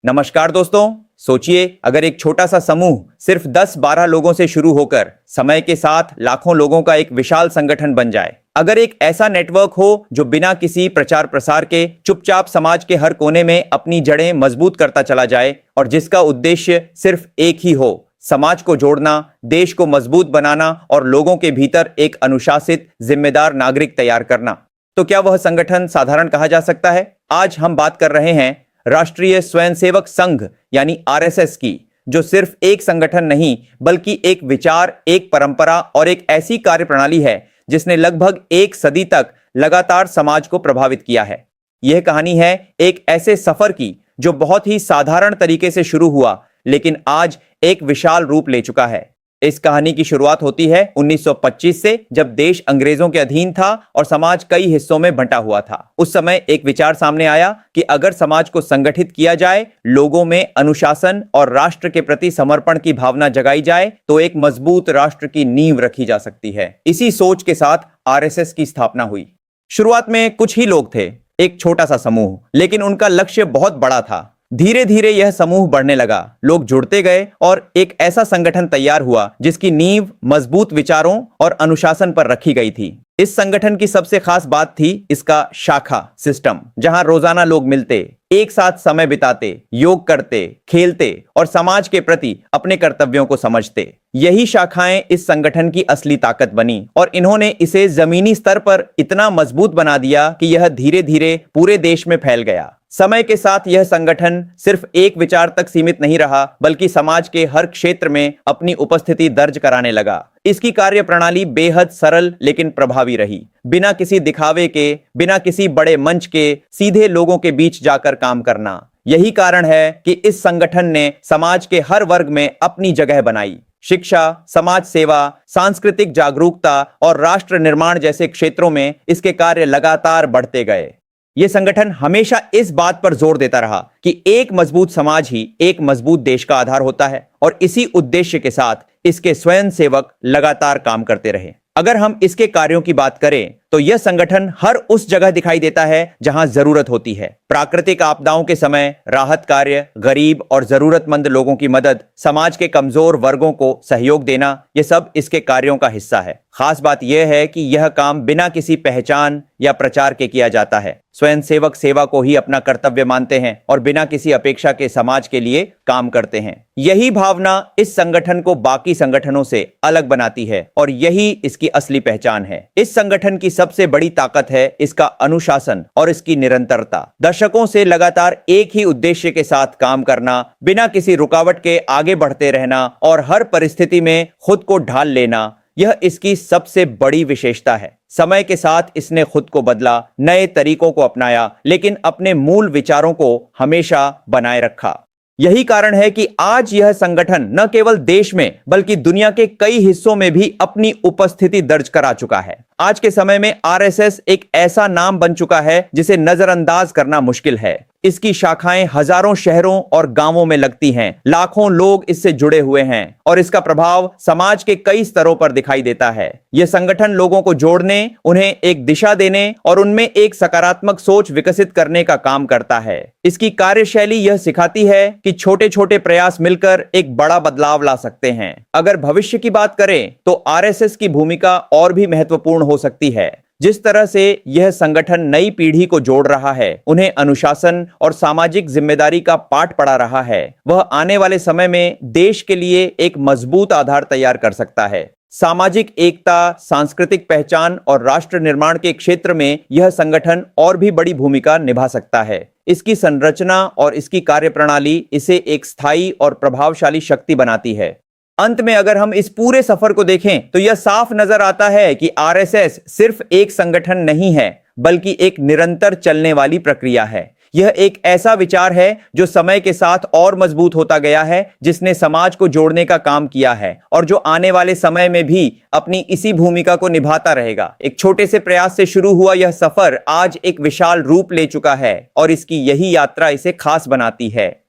नमस्कार दोस्तों, सोचिए अगर एक छोटा सा समूह सिर्फ 10-12 लोगों से शुरू होकर समय के साथ लाखों लोगों का एक विशाल संगठन बन जाए। अगर एक ऐसा नेटवर्क हो जो बिना किसी प्रचार प्रसार के चुपचाप समाज के हर कोने में अपनी जड़ें मजबूत करता चला जाए और जिसका उद्देश्य सिर्फ एक ही हो, समाज को जोड़ना, देश को मजबूत बनाना और लोगों के भीतर एक अनुशासित जिम्मेदार नागरिक तैयार करना, तो क्या वह संगठन साधारण कहा जा सकता है? आज हम बात कर रहे हैं राष्ट्रीय स्वयंसेवक संघ यानी आरएसएस की, जो सिर्फ एक संगठन नहीं बल्कि एक विचार, एक परंपरा और एक ऐसी कार्यप्रणाली है जिसने लगभग एक सदी तक लगातार समाज को प्रभावित किया है। यह कहानी है एक ऐसे सफर की जो बहुत ही साधारण तरीके से शुरू हुआ लेकिन आज एक विशाल रूप ले चुका है। इस कहानी की शुरुआत होती है 1925 से, जब देश अंग्रेजों के अधीन था और समाज कई हिस्सों में बंटा हुआ था। उस समय एक विचार सामने आया कि अगर समाज को संगठित किया जाए, लोगों में अनुशासन और राष्ट्र के प्रति समर्पण की भावना जगाई जाए, तो एक मजबूत राष्ट्र की नींव रखी जा सकती है। इसी सोच के साथ आरएसएस की स्थापना हुई। शुरुआत में कुछ ही लोग थे, एक छोटा सा समूह, लेकिन उनका लक्ष्य बहुत बड़ा था। धीरे धीरे यह समूह बढ़ने लगा, लोग जुड़ते गए और एक ऐसा संगठन तैयार हुआ जिसकी नींव मजबूत विचारों और अनुशासन पर रखी गई थी। इस संगठन की सबसे खास बात थी इसका शाखा सिस्टम, जहां रोजाना लोग मिलते, एक साथ समय बिताते, योग करते, खेलते और समाज के प्रति अपने कर्तव्यों को समझते। यही शाखाएं इस संगठन की असली ताकत बनी और इन्होंने इसे जमीनी स्तर पर इतना मजबूत बना दिया कि यह धीरे धीरे पूरे देश में फैल गया। समय के साथ यह संगठन सिर्फ एक विचार तक सीमित नहीं रहा, बल्कि समाज के हर क्षेत्र में अपनी उपस्थिति दर्ज कराने लगा। इसकी कार्यप्रणाली बेहद सरल लेकिन प्रभावी रही। बिना किसी दिखावे के, बिना किसी बड़े मंच के, सीधे लोगों के बीच जाकर काम करना। यही कारण है कि इस संगठन ने समाज के हर वर्ग में अपनी जगह बनाई। शिक्षा, समाज सेवा, सांस्कृतिक जागरूकता और राष्ट्र निर्माण जैसे क्षेत्रों में इसके कार्य लगातार बढ़ते गए। यह संगठन हमेशा इस बात पर जोर देता रहा कि एक मजबूत समाज ही एक मजबूत देश का आधार होता है और इसी उद्देश्य के साथ इसके स्वयंसेवक लगातार काम करते रहे। अगर हम इसके कार्यों की बात करें तो यह संगठन हर उस जगह दिखाई देता है जहां जरूरत होती है। प्राकृतिक आपदाओं के समय राहत कार्य, गरीब और जरूरतमंद लोगों की मदद, समाज के कमजोर वर्गों को सहयोग देना, यह सब इसके कार्यों का हिस्सा है। खास बात यह है कि यह काम बिना किसी पहचान या प्रचार के किया जाता है। स्वयंसेवक सेवा को ही अपना कर्तव्य मानते हैं और बिना किसी अपेक्षा के समाज के लिए काम करते हैं। यही भावना इस संगठन को बाकी संगठनों से अलग बनाती है और यही इसकी असली पहचान है। इस संगठन की सबसे बड़ी ताकत है इसका अनुशासन और इसकी निरंतरता। दशकों से लगातार एक ही उद्देश्य के साथ काम करना, बिना किसी रुकावट के आगे बढ़ते रहना और हर परिस्थिति में खुद को ढाल लेना, यह इसकी सबसे बड़ी विशेषता है। समय के साथ इसने खुद को बदला, नए तरीकों को अपनाया, लेकिन अपने मूल विचारों को हमेशा बनाए रखा। यही कारण है कि आज यह संगठन न केवल देश में बल्कि दुनिया के कई हिस्सों में भी अपनी उपस्थिति दर्ज करा चुका है। आज के समय में आरएसएस एक ऐसा नाम बन चुका है जिसे नजरअंदाज करना मुश्किल है। इसकी शाखाएं हजारों शहरों और गांवों में लगती हैं, लाखों लोग इससे जुड़े हुए हैं और इसका प्रभाव समाज के कई स्तरों पर दिखाई देता है। यह संगठन लोगों को जोड़ने, उन्हें एक दिशा देने और उनमें एक सकारात्मक सोच विकसित करने का काम करता है। इसकी कार्यशैली यह सिखाती है कि छोटे छोटे प्रयास मिलकर एक बड़ा बदलाव ला सकते हैं। अगर भविष्य की बात करें तो आरएसएस की भूमिका और भी महत्वपूर्ण हो सकती है। जिस तरह से यह संगठन नई पीढ़ी को जोड़ रहा है, उन्हें अनुशासन और सामाजिक जिम्मेदारी का पाठ पढ़ा रहा है, वह आने वाले समय में देश के लिए एक मजबूत आधार तैयार कर सकता है। सामाजिक एकता, सांस्कृतिक पहचान और राष्ट्र निर्माण के क्षेत्र में यह संगठन और भी बड़ी भूमिका निभा सकता है। इसकी संरचना और इसकी कार्यप्रणाली इसे एक स्थायी और प्रभावशाली शक्ति बनाती है। अंत में अगर हम इस पूरे सफर को देखें तो यह साफ नजर आता है कि आरएसएस सिर्फ एक संगठन नहीं है, बल्कि एक निरंतर चलने वाली प्रक्रिया है। यह एक ऐसा विचार है जो समय के साथ और मजबूत होता गया है, जिसने समाज को जोड़ने का काम किया है और जो आने वाले समय में भी अपनी इसी भूमिका को निभाता रहेगा। एक छोटे से प्रयास से शुरू हुआ यह सफर आज एक विशाल रूप ले चुका है और इसकी यही यात्रा इसे खास बनाती है।